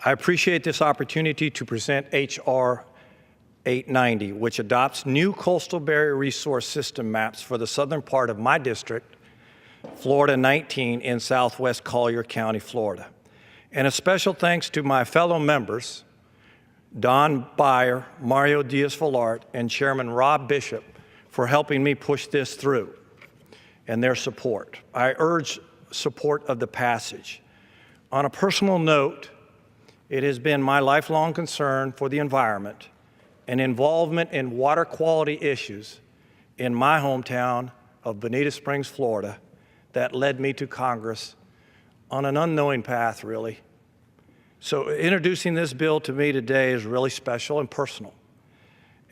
I appreciate this opportunity to present H.R. 890, which adopts new coastal barrier resource system maps for the southern part of my district, Florida 19, in southwest Collier County, Florida. And a special thanks to my fellow members, Don Beyer, Mario Diaz-Vilart, and Chairman Rob Bishop for helping me push this through and their support. I urge support of the passage. On a personal note, it has been my lifelong concern for the environment and involvement in water quality issues in my hometown of Bonita Springs, Florida, that led me to Congress on an unknowing path, really. So introducing this bill to me today is really special and personal.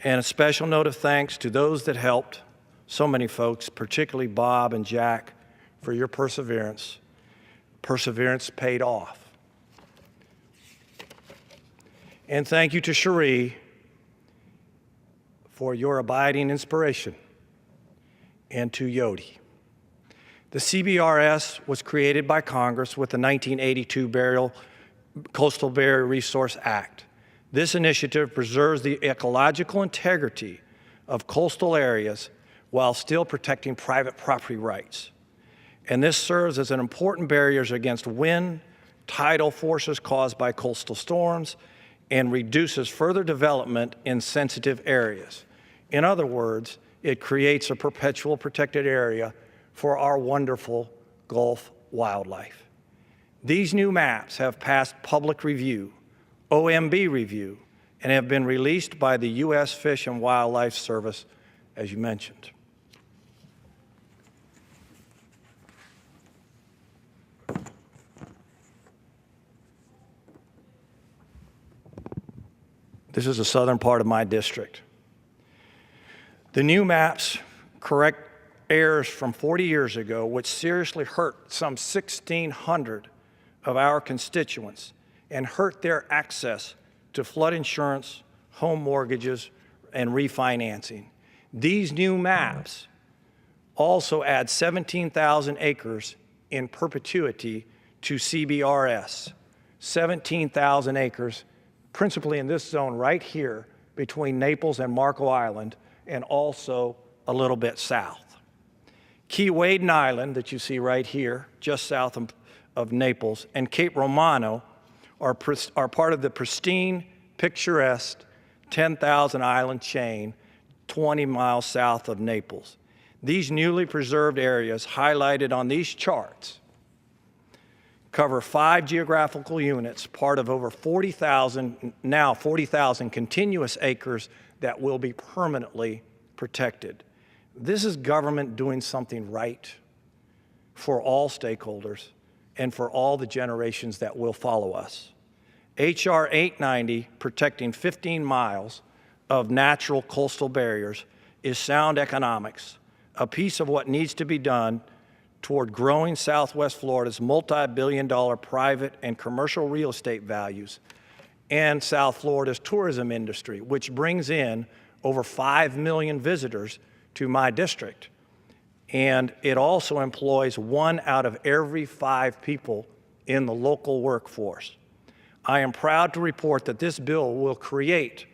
And a special note of thanks to those that helped, so many folks, particularly Bob and Jack, for your perseverance. Perseverance paid off. And thank you to Cherie for your abiding inspiration, and to Yodi. The CBRS was created by Congress with the 1982 Coastal Barrier Resource Act. This initiative preserves the ecological integrity of coastal areas while still protecting private property rights. And this serves as an important barrier against wind, tidal forces caused by coastal storms, and reduces further development in sensitive areas. In other words, it creates a perpetual protected area for our wonderful Gulf wildlife. These new maps have passed public review, OMB review, and have been released by the U.S. Fish and Wildlife Service, as you mentioned. This is the southern part of my district. The new maps correct errors from 40 years ago, which seriously hurt some 1,600 of our constituents and hurt their access to flood insurance, home mortgages, and refinancing. These new maps also add 17,000 acres in perpetuity to CBRS, 17,000 acres principally in this zone right here between Naples and Marco Island, and also a little bit south. Key Waden Island, that you see right here, just south of Naples, and Cape Romano are part of the pristine, picturesque 10,000 island chain 20 miles south of Naples. These newly preserved areas highlighted on these charts cover 5 geographical units, part of over 40,000, now 40,000 continuous acres that will be permanently protected. This is government doing something right for all stakeholders and for all the generations that will follow us. H.R. 890, protecting 15 miles of natural coastal barriers, is sound economics, a piece of what needs to be done toward growing Southwest Florida's multi-billion-dollar private and commercial real estate values and South Florida's tourism industry, which brings in over 5 million visitors to my district. And it also employs 1 out of every 5 people in the local workforce. I am proud to report that this bill will create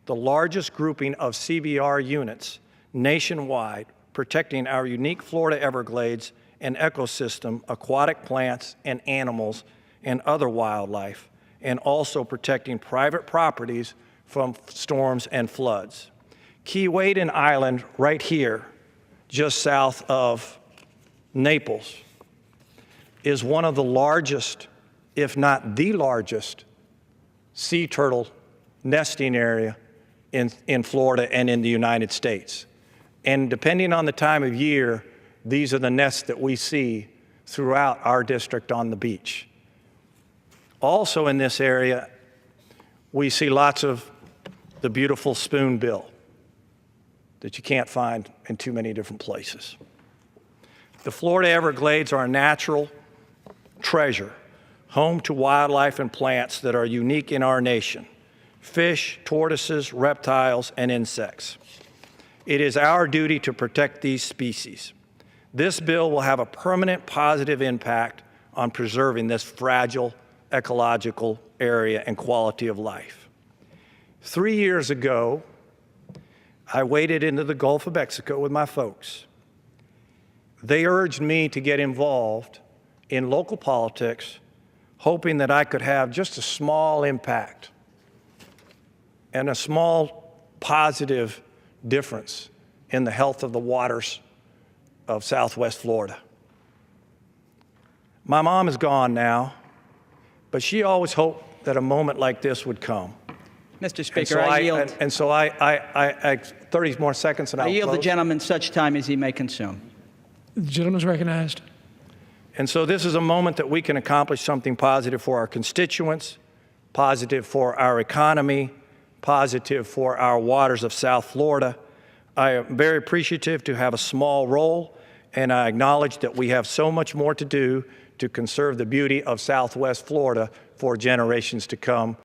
the largest grouping of CBR units nationwide, protecting our unique Florida Everglades and ecosystem, aquatic plants and animals, and other wildlife, and also protecting private properties from storms and floods. Key Waden Island, right here, just south of Naples, is one of the largest, if not the largest, sea turtle nesting area in Florida and in the United States. And depending on the time of year, these are the nests that we see throughout our district on the beach. Also in this area, we see lots of the beautiful spoonbill that you can't find in too many different places. The Florida Everglades are a natural treasure, home to wildlife and plants that are unique in our nation: fish, tortoises, reptiles, and insects. It is our duty to protect these species. This bill will have a permanent positive impact on preserving this fragile ecological area and quality of life. 3 years ago, I waded into the Gulf of Mexico with my folks. They urged me to get involved in local politics, hoping that I could have just a small impact and a small positive difference in the health of the waters of Southwest Florida. My mom is gone now, but she always hoped that a moment like this would come. Mr. Speaker, I yield. 30 more seconds and I'll I yield close. the gentleman such time as he may consume. The gentleman is recognized. And so this is a moment that we can accomplish something positive for our constituents, positive for our economy, positive for our waters of South Florida. I am very appreciative to have a small role, and I acknowledge that we have so much more to do to conserve the beauty of Southwest Florida for generations to come.